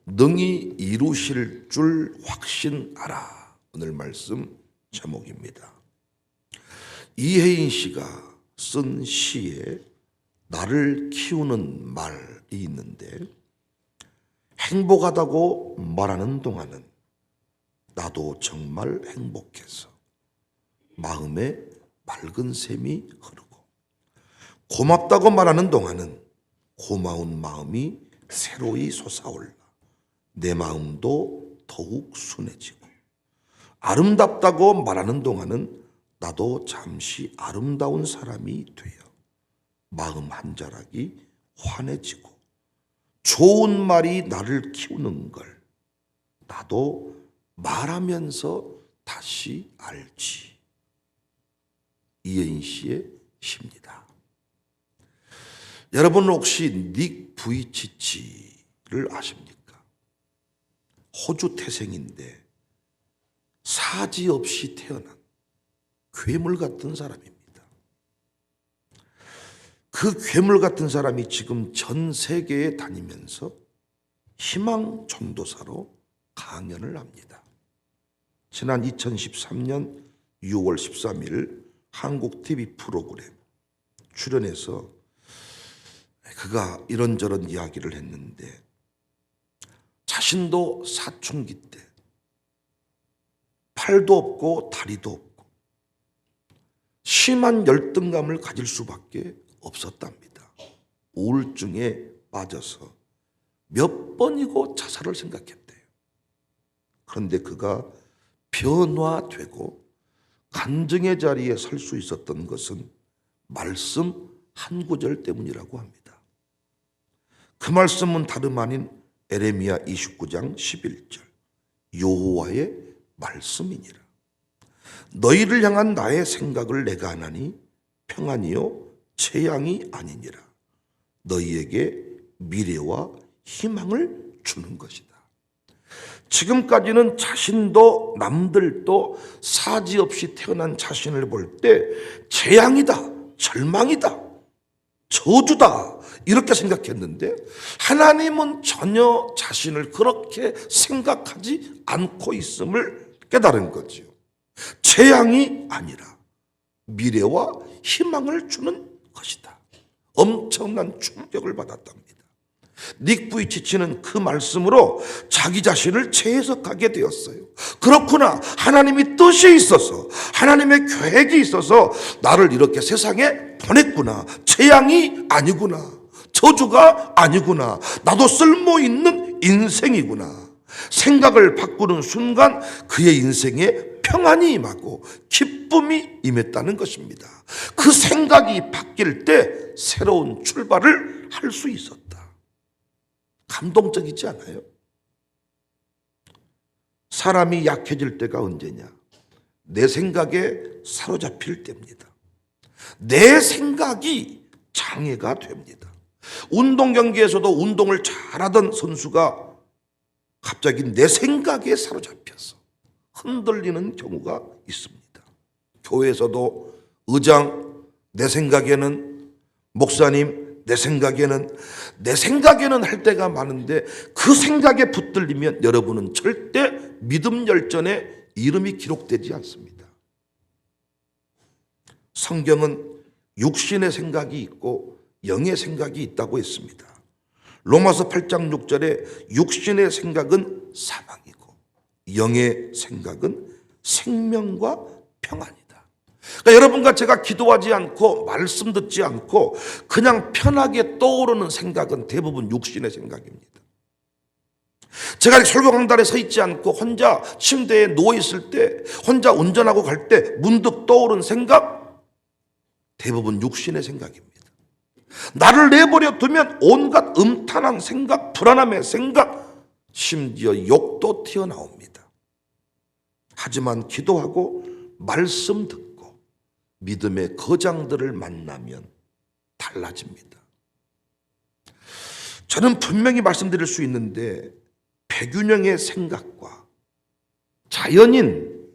능히 이루실 줄 확신하라. 오늘 말씀 제목입니다. 이혜인 씨가 쓴 시에 나를 키우는 말이 있는데, 행복하다고 말하는 동안은 나도 정말 행복해서 마음에 맑은 샘이 흐르고, 고맙다고 말하는 동안은 고마운 마음이 새로이 솟아올라 내 마음도 더욱 순해지고, 아름답다고 말하는 동안은 나도 잠시 아름다운 사람이 되어 마음 한 자락이 환해지고, 좋은 말이 나를 키우는 걸 나도 말하면서 다시 알지. 이혜인 씨의 시입니다. 여러분 혹시 닉 부이치치를 아십니까? 호주 태생인데 사지 없이 태어난 괴물 같은 사람입니다. 그 괴물 같은 사람이 지금 전 세계에 다니면서 희망 전도사로 강연을 합니다. 지난 2013년 6월 13일 한국 TV 프로그램 출연해서 그가 이런저런 이야기를 했는데, 자신도 사춘기 때 팔도 없고 다리도 없고 심한 열등감을 가질 수밖에 없었답니다. 우울증에 빠져서 몇 번이고 자살을 생각했대요. 그런데 그가 변화되고 간증의 자리에 설 수 있었던 것은 말씀 한 구절 때문이라고 합니다. 그 말씀은 다름 아닌 에레미야 29장 11절 여호와의 말씀이니라. 너희를 향한 나의 생각을 내가 아나니 평안이요 재앙이 아니니라. 너희에게 미래와 희망을 주는 것이다. 지금까지는 자신도 남들도 사지 없이 태어난 자신을 볼 때 재앙이다, 절망이다, 저주다 이렇게 생각했는데, 하나님은 전혀 자신을 그렇게 생각하지 않고 있음을 깨달은 거지요. 재앙이 아니라 미래와 희망을 주는 것이다. 엄청난 충격을 받았답니다. 닉 부이치치는 그 말씀으로 자기 자신을 재해석하게 되었어요. 그렇구나, 하나님이 뜻이 있어서, 하나님의 계획이 있어서 나를 이렇게 세상에 보냈구나. 재앙이 아니구나, 저주가 아니구나, 나도 쓸모있는 인생이구나. 생각을 바꾸는 순간 그의 인생에 평안이 임하고 기쁨이 임했다는 것입니다. 그 생각이 바뀔 때 새로운 출발을 할 수 있었다. 감동적이지 않아요? 사람이 약해질 때가 언제냐? 내 생각에 사로잡힐 때입니다. 내 생각이 장애가 됩니다. 운동 경기에서도 운동을 잘하던 선수가 갑자기 내 생각에 사로잡혀서 흔들리는 경우가 있습니다. 교회에서도 의장 내 생각에는, 목사님 내 생각에는 할 때가 많은데, 그 생각에 붙들리면 여러분은 절대 믿음 열전에 이름이 기록되지 않습니다. 성경은 육신의 생각이 있고 영의 생각이 있다고 했습니다. 로마서 8장 6절에 육신의 생각은 사망이고 영의 생각은 생명과 평안이다. 그러니까 여러분과 제가 기도하지 않고 말씀 듣지 않고 그냥 편하게 떠오르는 생각은 대부분 육신의 생각입니다. 제가 설교 강단에 서 있지 않고 혼자 침대에 누워 있을 때, 혼자 운전하고 갈 때 문득 떠오른 생각, 대부분 육신의 생각입니다. 나를 내버려 두면 온갖 음탄한 생각, 불안함의 생각, 심지어 욕도 튀어나옵니다. 하지만 기도하고 말씀 듣고 믿음의 거장들을 만나면 달라집니다. 저는 분명히 말씀드릴 수 있는데, 백윤영의 생각과 자연인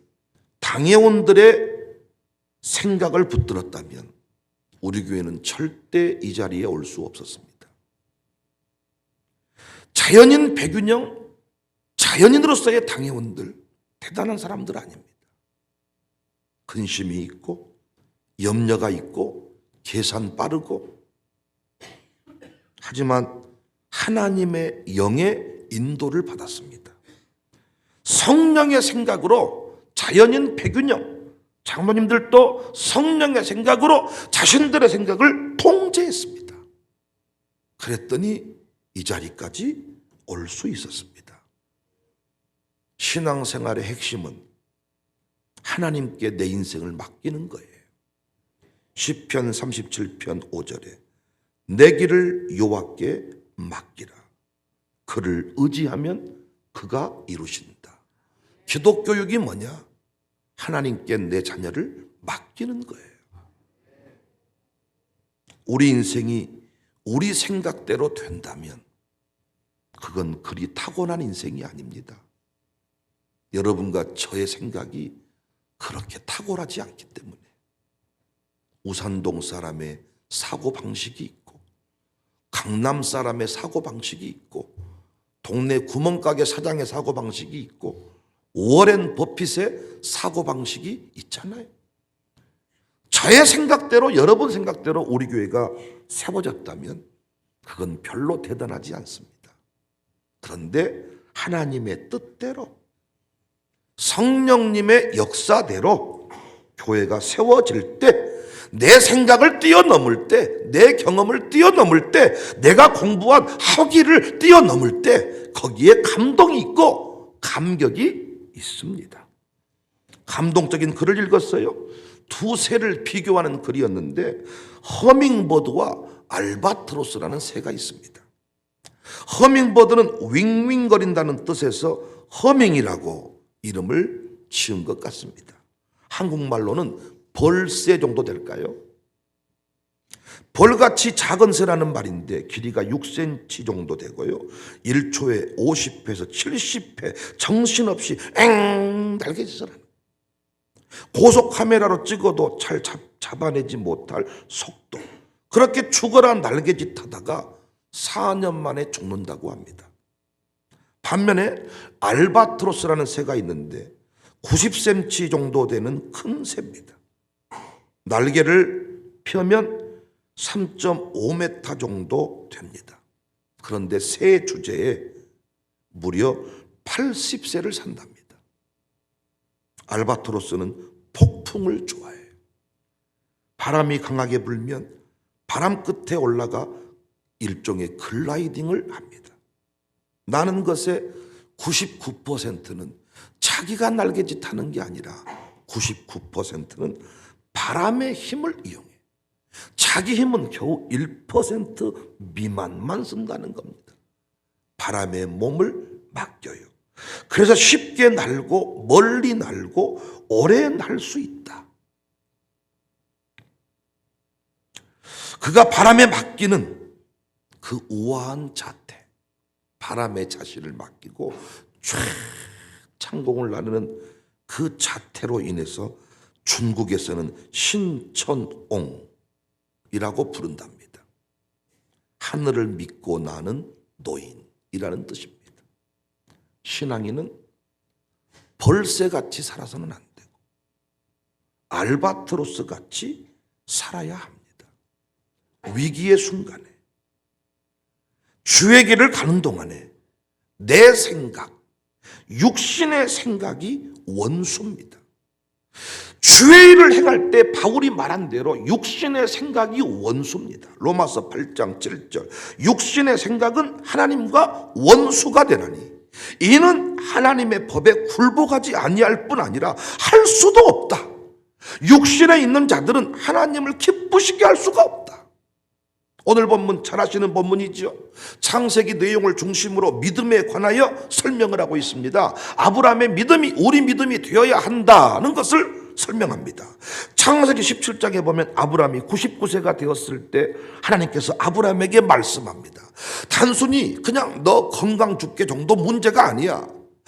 당회원들의 생각을 붙들었다면 우리 교회는 절대 이 자리에 올 수 없었습니다. 자연인 백윤영, 자연인으로서의 당회원들 대단한 사람들 아닙니다. 근심이 있고 염려가 있고 계산 빠르고, 하지만 하나님의 영의 인도를 받았습니다. 성령의 생각으로 자연인 백윤영, 장로님들도 성령의 생각으로 자신들의 생각을 통제했습니다. 그랬더니 이 자리까지 올 수 있었습니다. 신앙생활의 핵심은 하나님께 내 인생을 맡기는 거예요. 시편 37편 5절에 내 길을 여호와께 맡기라. 그를 의지하면 그가 이루신다. 기독교육이 뭐냐? 하나님께 내 자녀를 맡기는 거예요. 우리 인생이 우리 생각대로 된다면 그건 그리 타고난 인생이 아닙니다. 여러분과 저의 생각이 그렇게 탁월하지 않기 때문에 우산동 사람의 사고방식이 있고, 강남 사람의 사고방식이 있고, 동네 구멍가게 사장의 사고방식이 있고, 워렌 버핏의 사고방식이 있잖아요. 저의 생각대로, 여러분 생각대로 우리 교회가 세워졌다면 그건 별로 대단하지 않습니다. 그런데 하나님의 뜻대로, 성령님의 역사대로 교회가 세워질 때, 내 생각을 뛰어넘을 때, 내 경험을 뛰어넘을 때, 내가 공부한 학위를 뛰어넘을 때 거기에 감동이 있고 감격이 있습니다. 감동적인 글을 읽었어요. 두 새를 비교하는 글이었는데 허밍버드와 알바트로스라는 새가 있습니다. 허밍버드는 윙윙거린다는 뜻에서 허밍이라고 이름을 지은 것 같습니다. 한국말로는 벌새 정도 될까요? 벌같이 작은 새라는 말인데 길이가 6cm 정도 되고요. 1초에 50회에서 70회 정신없이 날개짓을 하는, 고속 카메라로 찍어도 잘 잡아내지 못할 속도, 그렇게 죽어라 날개짓 하다가 4년 만에 죽는다고 합니다. 반면에 알바트로스라는 새가 있는데 90cm 정도 되는 큰 새입니다. 날개를 펴면 3.5m 정도 됩니다. 그런데 새 주제에 무려 80새를 산답니다. 알바트로스는 폭풍을 좋아해요. 바람이 강하게 불면 바람 끝에 올라가 일종의 글라이딩을 합니다. 나는 것의 99%는 자기가 날개짓하는 게 아니라 99%는 바람의 힘을 이용해. 자기 힘은 겨우 1% 미만만 쓴다는 겁니다. 바람의 몸을 맡겨요. 그래서 쉽게 날고 멀리 날고 오래 날 수 있다. 그가 바람에 맡기는 그 우아한 자태, 바람의 자신을 맡기고 쫙 창공을 나누는 그 자태로 인해서 중국에서는 신천옹이라고 부른답니다. 하늘을 믿고 나는 노인이라는 뜻입니다. 신앙인은 벌새같이 살아서는 안 되고 알바트로스같이 살아야 합니다. 위기의 순간에, 주의 길을 가는 동안에 내 생각, 육신의 생각이 원수입니다. 주의 일을 행할 때 바울이 말한 대로 육신의 생각이 원수입니다. 로마서 8장 7절, 육신의 생각은 하나님과 원수가 되나니 이는 하나님의 법에 굴복하지 아니할 뿐 아니라 할 수도 없다. 육신에 있는 자들은 하나님을 기쁘시게 할 수가 없다. 오늘 본문 잘 아시는 본문이죠. 창세기 내용을 중심으로 믿음에 관하여 설명을 하고 있습니다. 아브라함의 믿음이 우리 믿음이 되어야 한다는 것을 설명합니다. 창세기 17장에 보면 아브라함이 99세가 되었을 때 하나님께서 아브라함에게 말씀합니다. 단순히 그냥 너 건강 죽게 정도 문제가 아니야.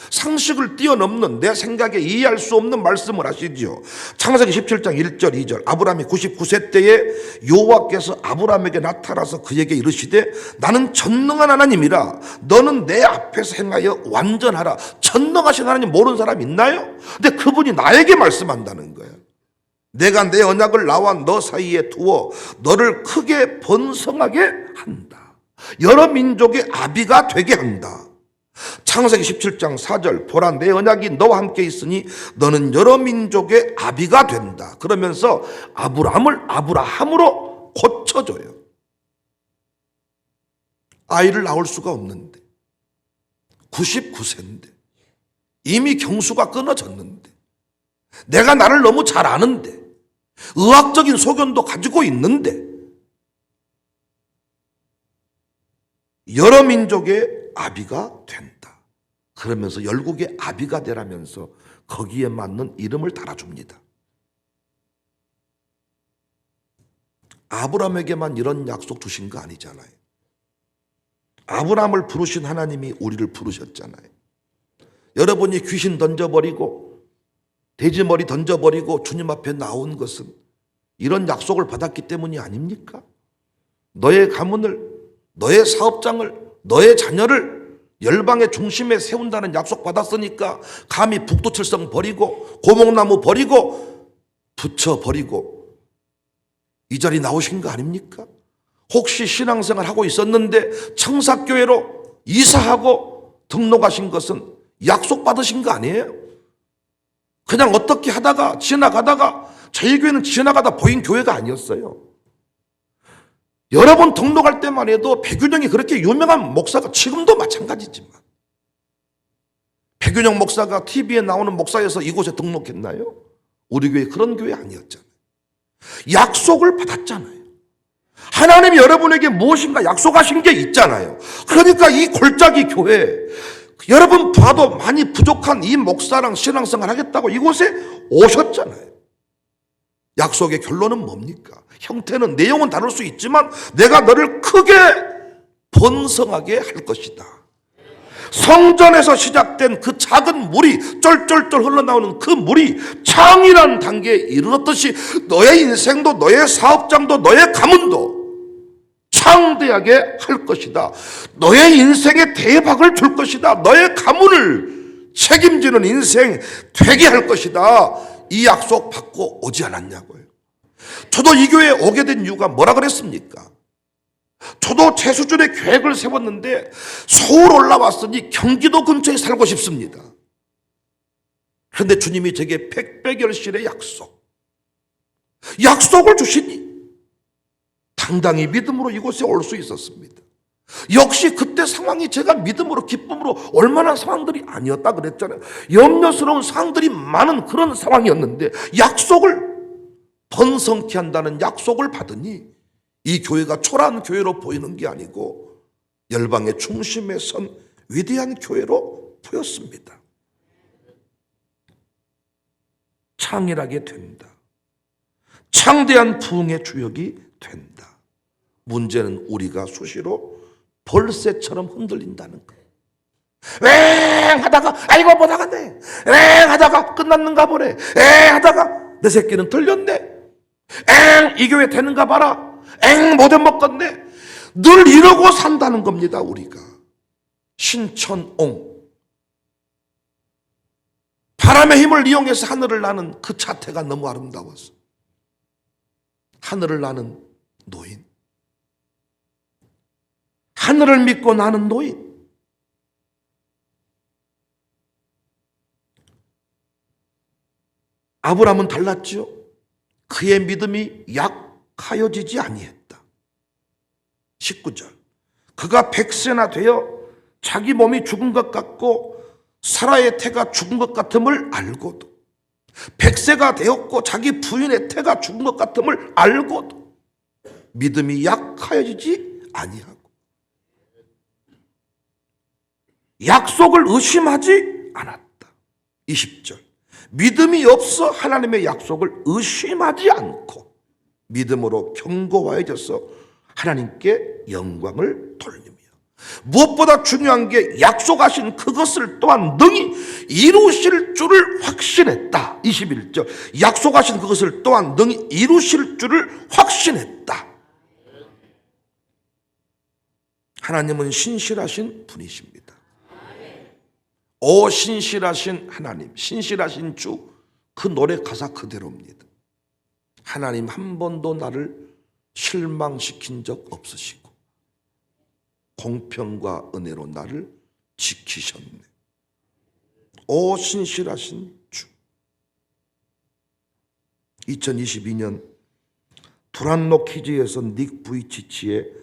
상식을 뛰어넘는 내 생각에 이해할 수 없는 말씀을 하시지요. 창세기 17장 1절 2절 아브라함이 99세 때에 여호와께서 아브라함에게 나타나서 그에게 이르시되 나는 전능한 하나님이라 너는 내 앞에서 행하여 완전하라. 전능하신 하나님 모르는 사람 있나요? 근데 그분이 나에게 말씀한다는 거예요. 내가 내 언약을 나와 너 사이에 두어 너를 크게 번성하게 한다. 여러 민족의 아비가 되게 한다. 창세기 17장 4절 보라 내 언약이 너와 함께 있으니 너는 여러 민족의 아비가 된다. 그러면서 아브라함을 아브라함으로 고쳐줘요. 아이를 낳을 수가 없는데 99세인데 이미 경수가 끊어졌는데 내가 나를 너무 잘 아는데 의학적인 소견도 가지고 있는데 여러 민족의 아비가 된다. 그러면서 열국의 아비가 되라면서 거기에 맞는 이름을 달아줍니다. 아브라함에게만 이런 약속 주신 거 아니잖아요. 아브라함을 부르신 하나님이 우리를 부르셨잖아요. 여러분이 귀신 던져버리고 돼지머리 던져버리고 주님 앞에 나온 것은 이런 약속을 받았기 때문이 아닙니까? 너의 가문을, 너의 사업장을, 너의 자녀를 열방의 중심에 세운다는 약속 받았으니까 감히 북두칠성 버리고 고목나무 버리고 부처 버리고 이 자리 나오신 거 아닙니까? 혹시 신앙생활 하고 있었는데 청사교회로 이사하고 등록하신 것은 약속 받으신 거 아니에요? 그냥 어떻게 하다가 지나가다가 저희 교회는 지나가다 보인 교회가 아니었어요. 여러 번 등록할 때만 해도 백윤영이 그렇게 유명한 목사가 지금도 마찬가지지만 백윤영 목사가 TV에 나오는 목사여서 이곳에 등록했나요? 우리 교회 그런 교회 아니었잖아요. 약속을 받았잖아요. 하나님이 여러분에게 무엇인가 약속하신 게 있잖아요. 그러니까 이 골짜기 교회 여러분 봐도 많이 부족한 이 목사랑 신앙생활 하겠다고 이곳에 오셨잖아요. 약속의 결론은 뭡니까? 형태는 내용은 다를 수 있지만 내가 너를 크게 번성하게 할 것이다. 성전에서 시작된 그 작은 물이 쫄쫄쫄 흘러나오는 그 물이 창이라는 단계에 이르렀듯이 너의 인생도 너의 사업장도 너의 가문도 창대하게 할 것이다. 너의 인생에 대박을 줄 것이다. 너의 가문을 책임지는 인생 되게 할 것이다. 이 약속 받고 오지 않았냐고요. 저도 이 교회에 오게 된 이유가 뭐라 그랬습니까? 저도 제 수준의 계획을 세웠는데 서울 올라왔으니 경기도 근처에 살고 싶습니다. 그런데 주님이 제게 백배결실의 약속을 주시니 당당히 믿음으로 이곳에 올 수 있었습니다. 역시 그때 상황이 제가 믿음으로 기쁨으로 올 만한 상황들이 아니었다 그랬잖아요. 염려스러운 상황들이 많은 그런 상황이었는데 약속을 번성케 한다는 약속을 받으니 이 교회가 초라한 교회로 보이는 게 아니고 열방의 중심에 선 위대한 교회로 보였습니다. 창일하게 된다. 창대한 부흥의 주역이 된다. 문제는 우리가 수시로 벌새처럼 흔들린다는 거예요. 왱 하다가 아이고 못 하겠네. 왱 하다가 끝났는가 보네. 왱 하다가 내 새끼는 들렸네. 이 교회 되는가 봐라. 못 해먹겠네. 늘 이러고 산다는 겁니다. 우리가 신천옹 바람의 힘을 이용해서 하늘을 나는 그 자태가 너무 아름다워서 하늘을 나는 노인, 하늘을 믿고 나는 노인. 아브라함은 달랐죠. 그의 믿음이 약하여지지 아니했다. 19절 그가 100세나 되어 자기 몸이 죽은 것 같고 사라의 태가 죽은 것 같음을 알고도 100세가 되었고 자기 부인의 태가 죽은 것 같음을 알고도 믿음이 약하여지지 아니하고 약속을 의심하지 않았다. 20절 믿음이 없어 하나님의 약속을 의심하지 않고 믿음으로 견고해져서 하나님께 영광을 돌리며 무엇보다 중요한 게 약속하신 그것을 또한 능히 이루실 줄을 확신했다. 21절. 약속하신 그것을 또한 능히 이루실 줄을 확신했다. 하나님은 신실하신 분이십니다. 오 신실하신 하나님, 신실하신 주, 그 노래 가사 그대로입니다. 하나님 한 번도 나를 실망시킨 적 없으시고 공평과 은혜로 나를 지키셨네. 오 신실하신 주. 2022년 두란노 퀴즈에서 닉 부이치치의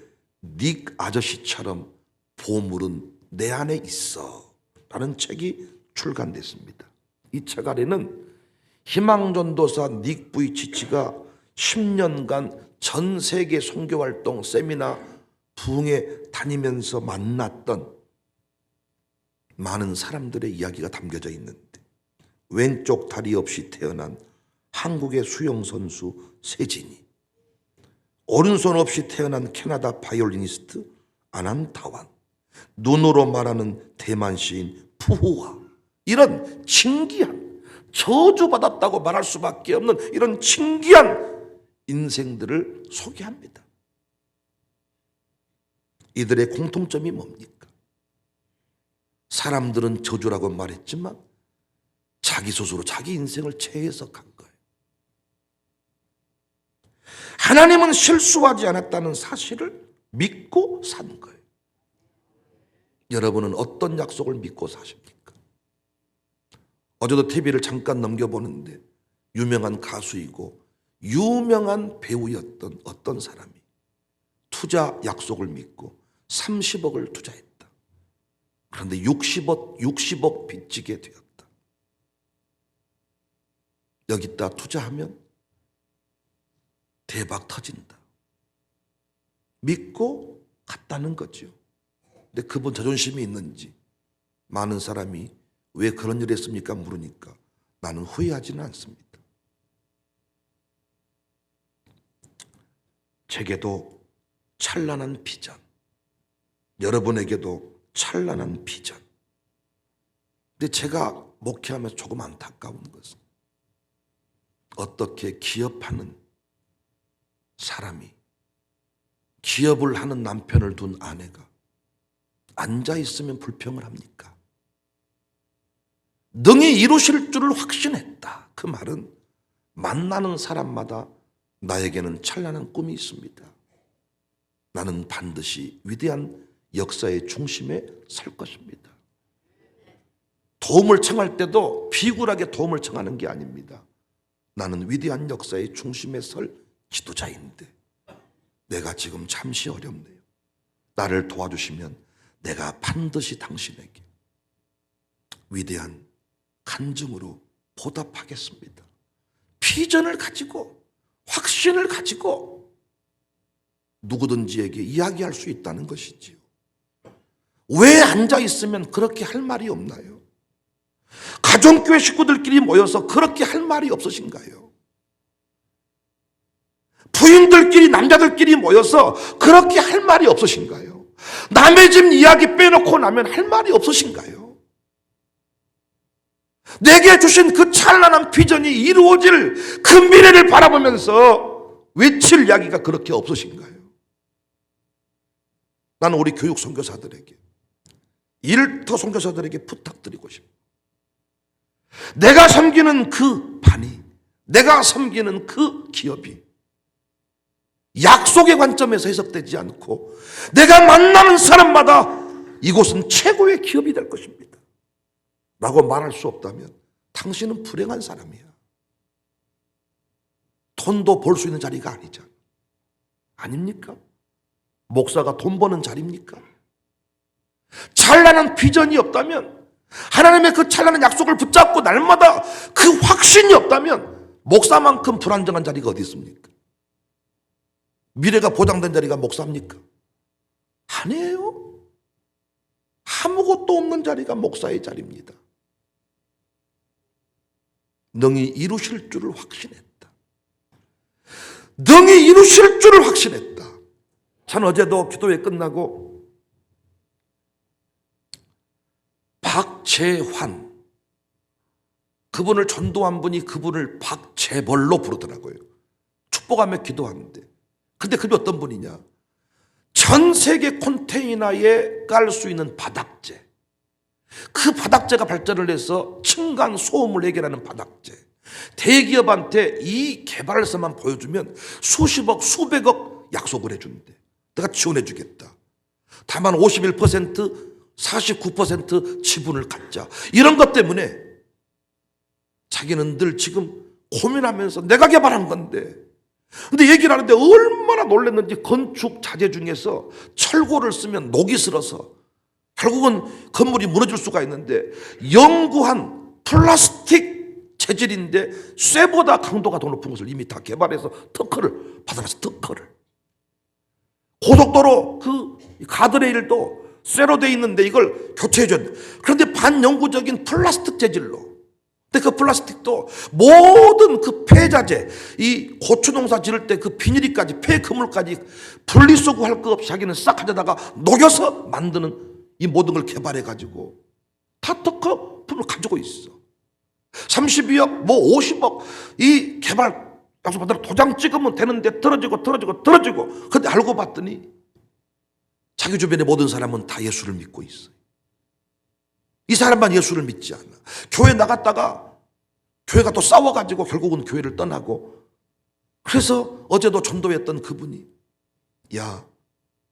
닉 아저씨처럼 보물은 내 안에 있어 라는 책이 출간됐습니다. 이 책 아래는 희망전도사 닉 부이치치가 10년간 전 세계 선교활동 세미나 부흥회 다니면서 만났던 많은 사람들의 이야기가 담겨져 있는데, 왼쪽 다리 없이 태어난 한국의 수영선수 세진이, 오른손 없이 태어난 캐나다 바이올리니스트 아난타완, 눈으로 말하는 대만 시인 푸후와, 이런 신기한, 저주받았다고 말할 수밖에 없는 이런 신기한 인생들을 소개합니다. 이들의 공통점이 뭡니까? 사람들은 저주라고 말했지만 자기 스스로 자기 인생을 재해석한 거예요. 하나님은 실수하지 않았다는 사실을 믿고 산 거예요. 여러분은 어떤 약속을 믿고 사십니까? 어제도 TV를 잠깐 넘겨보는데 유명한 가수이고 유명한 배우였던 어떤 사람이 투자 약속을 믿고 30억을 투자했다. 그런데 60억 빚지게 되었다. 여기다 투자하면 대박 터진다. 믿고 갔다는 거죠. 근데 그분 자존심이 있는지 많은 사람이 왜 그런 일을 했습니까? 물으니까 나는 후회하지는 않습니다. 제게도 찬란한 비전, 여러분에게도 찬란한 비전. 근데 제가 목회하면서 조금 안타까운 것은 어떻게 기업하는 사람이, 기업을 하는 남편을 둔 아내가 앉아있으면 불평을 합니까? 능히 이루실 줄을 확신했다. 그 말은 만나는 사람마다 나에게는 찬란한 꿈이 있습니다. 나는 반드시 위대한 역사의 중심에 설 것입니다. 도움을 청할 때도 비굴하게 도움을 청하는 게 아닙니다. 나는 위대한 역사의 중심에 설 지도자인데 내가 지금 잠시 어렵네요. 나를 도와주시면 내가 반드시 당신에게 위대한 간증으로 보답하겠습니다. 비전을 가지고, 확신을 가지고 누구든지에게 이야기할 수 있다는 것이지요. 왜 앉아있으면 그렇게 할 말이 없나요? 가정교회 식구들끼리 모여서 그렇게 할 말이 없으신가요? 부인들끼리, 남자들끼리 모여서 그렇게 할 말이 없으신가요? 남의 집 이야기 빼놓고 나면 할 말이 없으신가요? 내게 주신 그 찬란한 비전이 이루어질 그 미래를 바라보면서 외칠 이야기가 그렇게 없으신가요? 나는 우리 교육 선교사들에게, 일터 선교사들에게 부탁드리고 싶어요. 내가 섬기는 그 반이, 내가 섬기는 그 기업이 약속의 관점에서 해석되지 않고 내가 만나는 사람마다 이곳은 최고의 기업이 될 것입니다 라고 말할 수 없다면 당신은 불행한 사람이야. 돈도 벌 수 있는 자리가 아니잖아. 아닙니까? 목사가 돈 버는 자리입니까? 찬란한 비전이 없다면, 하나님의 그 찬란한 약속을 붙잡고 날마다 그 확신이 없다면 목사만큼 불안정한 자리가 어디 있습니까? 미래가 보장된 자리가 목사입니까? 아니에요. 아무것도 없는 자리가 목사의 자리입니다. 능히 이루실 줄을 확신했다. 능히 이루실 줄을 확신했다. 저는 어제도 기도회 끝나고 박재환, 그분을 전도한 분이 그분을 박재벌로 부르더라고요. 축복하며 기도하는데. 근데 그게 어떤 분이냐, 전 세계 컨테이너에 깔 수 있는 바닥재, 그 바닥재가 발전을 해서 층간 소음을 해결하는 바닥재, 대기업한테 이 개발서만 보여주면 수십억 수백억 약속을 해준대. 내가 지원해 주겠다. 다만 51% 49% 지분을 갖자. 이런 것 때문에 자기는 늘 지금 고민하면서 내가 개발한 건데, 근데 얘기를 하는데 얼마나 놀랐는지, 건축 자재 중에서 철골을 쓰면 녹이 슬어서 결국은 건물이 무너질 수가 있는데, 연구한 플라스틱 재질인데 쇠보다 강도가 더 높은 것을 이미 다 개발해서 특허를 받아놨어. 특허를. 고속도로 그 가드레일도 쇠로 돼 있는데 이걸 교체해줘야 돼. 그런데 반영구적인 플라스틱 재질로. 근데 그 플라스틱도 모든 그 폐자재, 이 고추 농사 지을 때 그 비닐이까지, 폐 그물까지 분리수거 할 거 없이 자기는 싹 가져다가 녹여서 만드는 이 모든 걸 개발해가지고 다 특허품을 가지고 있어. 32억, 뭐 50억 이 개발 약속받으러 도장 찍으면 되는데 떨어지고. 근데 알고 봤더니 자기 주변의 모든 사람은 다 예수를 믿고 있어요. 이 사람만 예수를 믿지 않아. 교회 나갔다가 교회가 또 싸워가지고 결국은 교회를 떠나고. 그래서 어제도 전도했던 그분이, 야,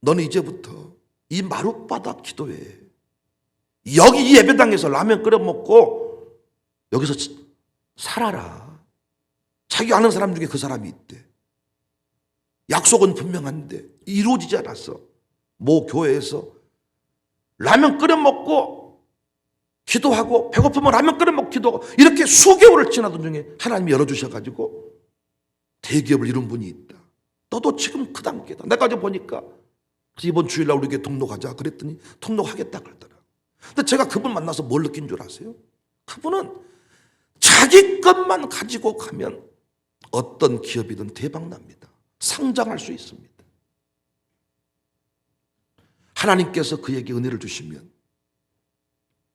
너는 이제부터 이 마룻바닥 기도해. 여기 이 예배당에서 라면 끓여 먹고 여기서 살아라. 자기 아는 사람 중에 그 사람이 있대. 약속은 분명한데 이루어지지 않았어. 모 교회에서 라면 끓여 먹고 기도하고, 배고프면 라면 끓여 먹고 기도하고, 이렇게 수개월을 지나던 중에 하나님이 열어주셔가지고 대기업을 이룬 분이 있다. 너도 지금 그 단계다. 내가 어제 보니까 이번 주일날 우리 교회 등록하자 그랬더니 등록하겠다 그러더라. 근데 제가 그분 만나서 뭘 느낀 줄 아세요? 그분은 자기 것만 가지고 가면 어떤 기업이든 대박납니다. 상장할 수 있습니다. 하나님께서 그에게 은혜를 주시면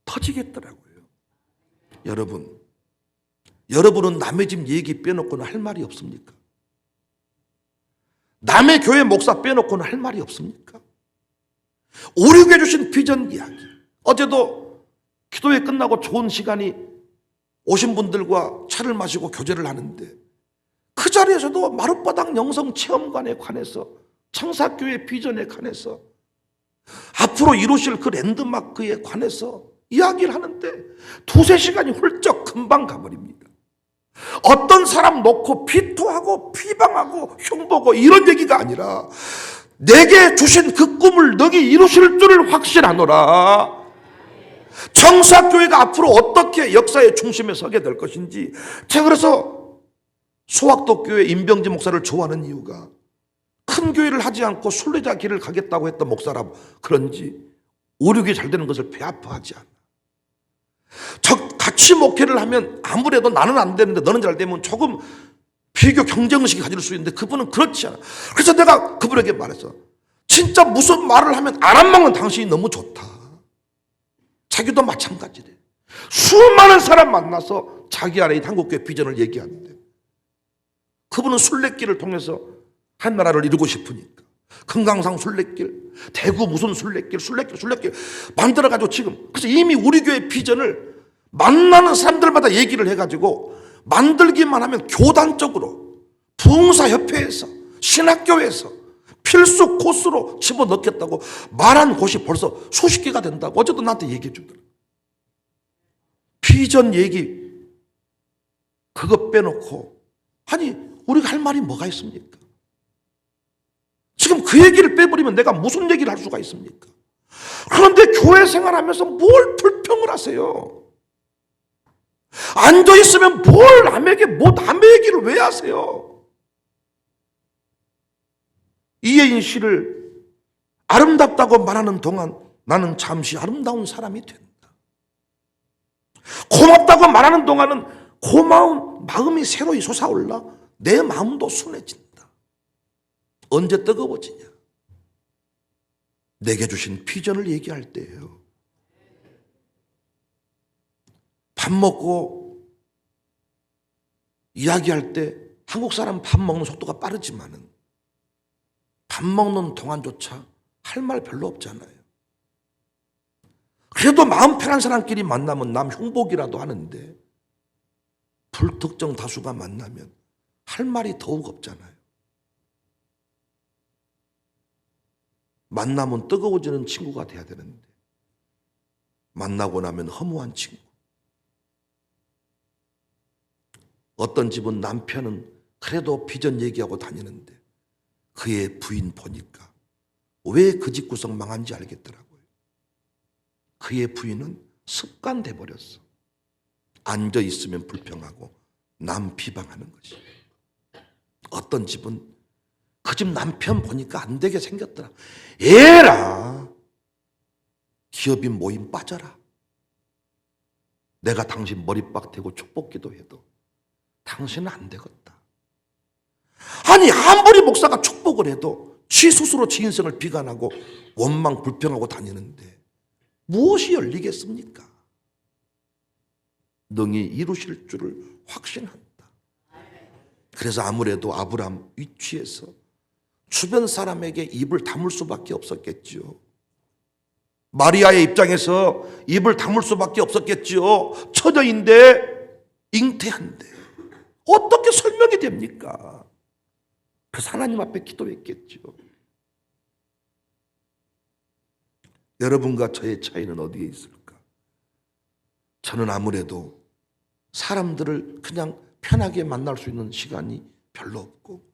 터지겠더라고요. 여러분은 남의 집 얘기 빼놓고는 할 말이 없습니까? 남의 교회 목사 빼놓고는 할 말이 없습니까? 우리 교회 주신 비전 이야기. 어제도 기도회 끝나고 좋은 시간이 오신 분들과 차를 마시고 교제를 하는데, 그 자리에서도 마룻바닥 영성 체험관에 관해서, 청사교회 비전에 관해서, 앞으로 이루실 그 랜드마크에 관해서 이야기를 하는데 두세 시간이 훌쩍 금방 가버립니다. 어떤 사람 놓고 비토하고 비방하고 흉보고 이런 얘기가 아니라, 내게 주신 그 꿈을 너희 이루실 줄을 확신하노라. 청사교회가 앞으로 어떻게 역사의 중심에 서게 될 것인지. 제가 그래서 소학도 교회 임병지 목사를 좋아하는 이유가, 큰 교회를 하지 않고 순례자 길을 가겠다고 했던 목사라 그런지 우리 교회 잘 되는 것을 배 아파하지 않아. 같이 목회를 하면 아무래도 나는 안 되는데 너는 잘 되면 조금 비교 경쟁의식이 가질 수 있는데, 그분은 그렇지 않아. 그래서 내가 그분에게 말했어. 진짜 무슨 말을 하면 알아먹는 당신이 너무 좋다. 자기도 마찬가지래. 수많은 사람 만나서 자기 안에 한국교회 비전을 얘기하는데, 그분은 순례길을 통해서 한 나라를 이루고 싶으니까 금강산 순례길, 대구 무슨 순례길 만들어가지고 지금, 그래서 이미 우리 교회 비전을 만나는 사람들마다 얘기를 해가지고 만들기만 하면 교단적으로 부흥사협회에서, 신학교에서 필수 코스로 집어넣겠다고 말한 곳이 벌써 수십 개가 된다고 어제도 나한테 얘기해 주더라고요. 비전 얘기 그거 빼놓고, 아니 우리가 할 말이 뭐가 있습니까? 지금 그 얘기를 빼버리면 내가 무슨 얘기를 할 수가 있습니까? 그런데 교회 생활하면서 뭘 불평을 하세요? 앉아있으면 뭘 남에게, 뭐 남의 얘기를 왜 하세요? 이혜인 씨를 아름답다고 말하는 동안 나는 잠시 아름다운 사람이 된다. 고맙다고 말하는 동안은 고마운 마음이 새로이 솟아올라 내 마음도 순해진다. 언제 뜨거워지냐? 내게 주신 비전을 얘기할 때예요. 밥 먹고 이야기할 때 한국 사람 밥 먹는 속도가 빠르지만은 밥 먹는 동안조차 할 말 별로 없잖아요. 그래도 마음 편한 사람끼리 만나면 남 흉보기라도 하는데 불특정 다수가 만나면 할 말이 더욱 없잖아요. 만나면 뜨거워지는 친구가 돼야 되는데 만나고 나면 허무한 친구. 어떤 집은 남편은 그래도 비전 얘기하고 다니는데 그의 부인 보니까 왜 그 집 구성 망한지 알겠더라고요. 그의 부인은 습관돼 버렸어. 앉아 있으면 불평하고 남 비방하는 것이. 어떤 집은 그 집 남편 보니까 안 되게 생겼더라. 에라, 기업인 모임 빠져라. 내가 당신 머리빡 대고 축복기도 해도 당신은 안 되겠다. 아니 아무리 목사가 축복을 해도 지 스스로 지 인생을 비관하고 원망 불평하고 다니는데 무엇이 열리겠습니까? 능히 이루실 줄을 확신한다. 그래서 아무래도 아브람 위치에서 주변 사람에게 입을 다물 수밖에 없었겠지요. 마리아의 입장에서 입을 다물 수밖에 없었겠지요. 처녀인데 잉태한데 어떻게 설명이 됩니까? 그래서 하나님 앞에 기도했겠죠. 여러분과 저의 차이는 어디에 있을까? 저는 아무래도 사람들을 그냥 편하게 만날 수 있는 시간이 별로 없고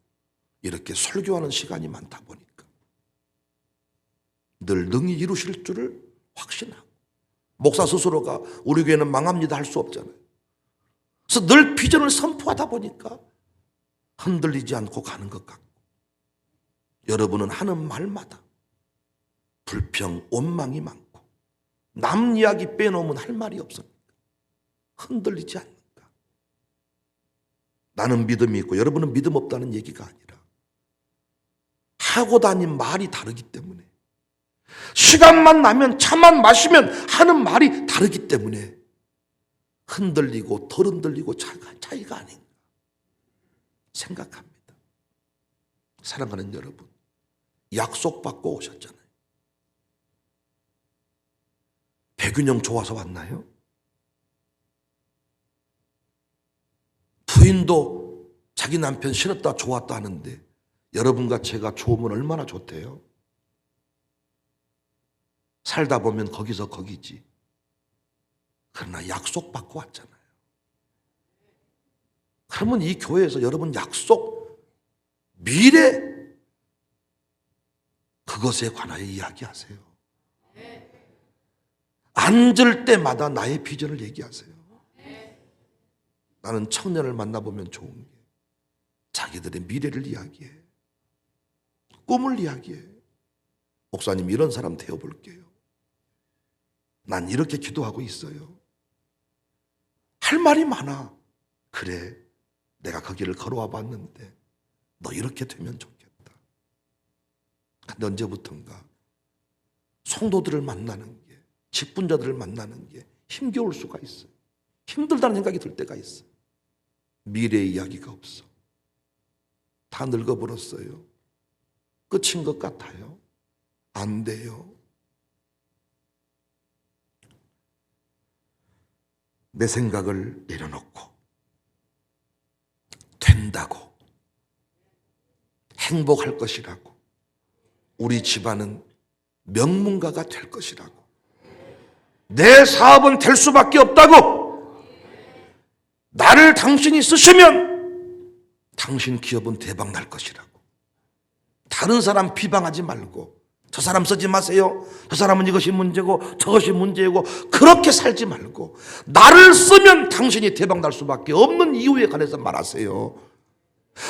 이렇게 설교하는 시간이 많다 보니까 늘 능히 이루실 줄을 확신하고 목사 스스로가 우리 교회는 망합니다 할 수 없잖아요. 그래서 늘 비전을 선포하다 보니까 흔들리지 않고 가는 것 같고 여러분은 하는 말마다 불평, 원망이 많고 남 이야기 빼놓으면 할 말이 없습니다. 흔들리지 않는가? 나는 믿음이 있고 여러분은 믿음 없다는 얘기가 아니라 하고 다닌 말이 다르기 때문에 시간만 나면 차만 마시면 하는 말이 다르기 때문에 흔들리고 덜 흔들리고 차이가 아닌가 생각합니다. 사랑하는 여러분, 약속받고 오셨잖아요. 백윤영 좋아서 왔나요? 부인도 자기 남편 싫었다 좋았다 하는데 여러분과 제가 좋으면 얼마나 좋대요? 살다 보면 거기서 거기지. 그러나 약속받고 왔잖아요. 그러면 이 교회에서 여러분 약속, 미래 그것에 관하여 이야기하세요. 앉을 때마다 나의 비전을 얘기하세요. 나는 청년을 만나보면 좋은 게 자기들의 미래를 이야기해. 꿈을 이야기해. 목사님 이런 사람 되어볼게요. 난 이렇게 기도하고 있어요. 할 말이 많아. 그래, 내가 그 길을 걸어와 봤는데 너 이렇게 되면 좋겠다. 근데 언제부턴가 성도들을 만나는 게, 직분자들을 만나는 게 힘겨울 수가 있어요. 힘들다는 생각이 들 때가 있어요. 미래의 이야기가 없어. 다 늙어버렸어요. 끝인 것 같아요. 안 돼요. 내 생각을 내려놓고 된다고, 행복할 것이라고, 우리 집안은 명문가가 될 것이라고, 내 사업은 될 수밖에 없다고, 나를 당신이 쓰시면 당신 기업은 대박 날 것이라고, 다른 사람 비방하지 말고 저 사람 쓰지 마세요. 저 사람은 이것이 문제고 저것이 문제고 그렇게 살지 말고 나를 쓰면 당신이 대박 날 수밖에 없는 이유에 관해서 말하세요.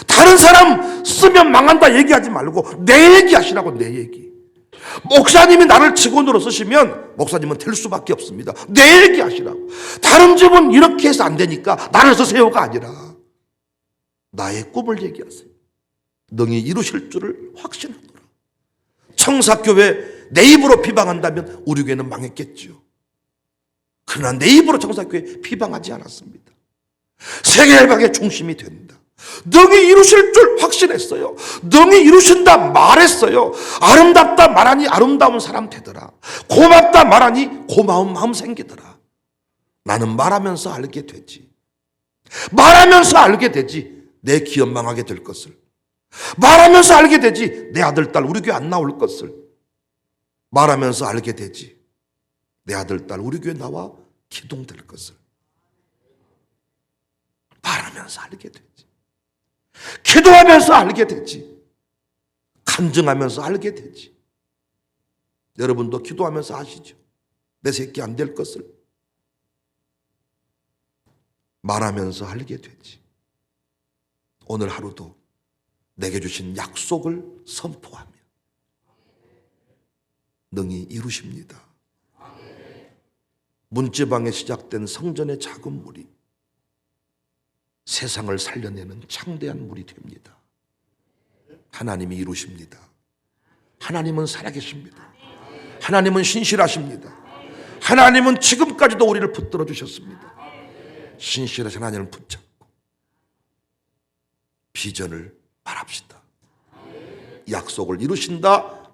다른 사람 쓰면 망한다 얘기하지 말고 내 얘기 하시라고. 내 얘기. 목사님이 나를 직원으로 쓰시면 목사님은 될 수밖에 없습니다. 내 얘기 하시라고. 다른 집은 이렇게 해서 안 되니까 나를 쓰세요가 아니라 나의 꿈을 얘기하세요. 능히 이루실 줄을 확신하노라. 청사교회 내 입으로 비방한다면 우리 교회는 망했겠죠. 그러나 내 입으로 청사교회 비방하지 않았습니다. 세계일방의 중심이 된다. 능히 이루실 줄 확신했어요. 능히 이루신다 말했어요. 아름답다 말하니 아름다운 사람 되더라. 고맙다 말하니 고마운 마음 생기더라. 나는 말하면서 알게 되지. 말하면서 알게 되지. 내 기업 망하게 될 것을. 말하면서 알게 되지. 내 아들, 딸 우리 교회 안 나올 것을. 말하면서 알게 되지. 내 아들, 딸 우리 교회 나와 기동될 것을. 말하면서 알게 되지. 기도하면서 알게 되지. 간증하면서 알게 되지. 여러분도 기도하면서 아시죠? 내 새끼 안 될 것을. 말하면서 알게 되지. 오늘 하루도 내게 주신 약속을 선포하며 능히 이루십니다. 문지방에 시작된 성전의 작은 물이 세상을 살려내는 창대한 물이 됩니다. 하나님이 이루십니다. 하나님은 살아계십니다. 하나님은 신실하십니다. 하나님은 지금까지도 우리를 붙들어 주셨습니다. 신실하신 하나님을 붙잡고 비전을 말합시다. 약속을 이루신다.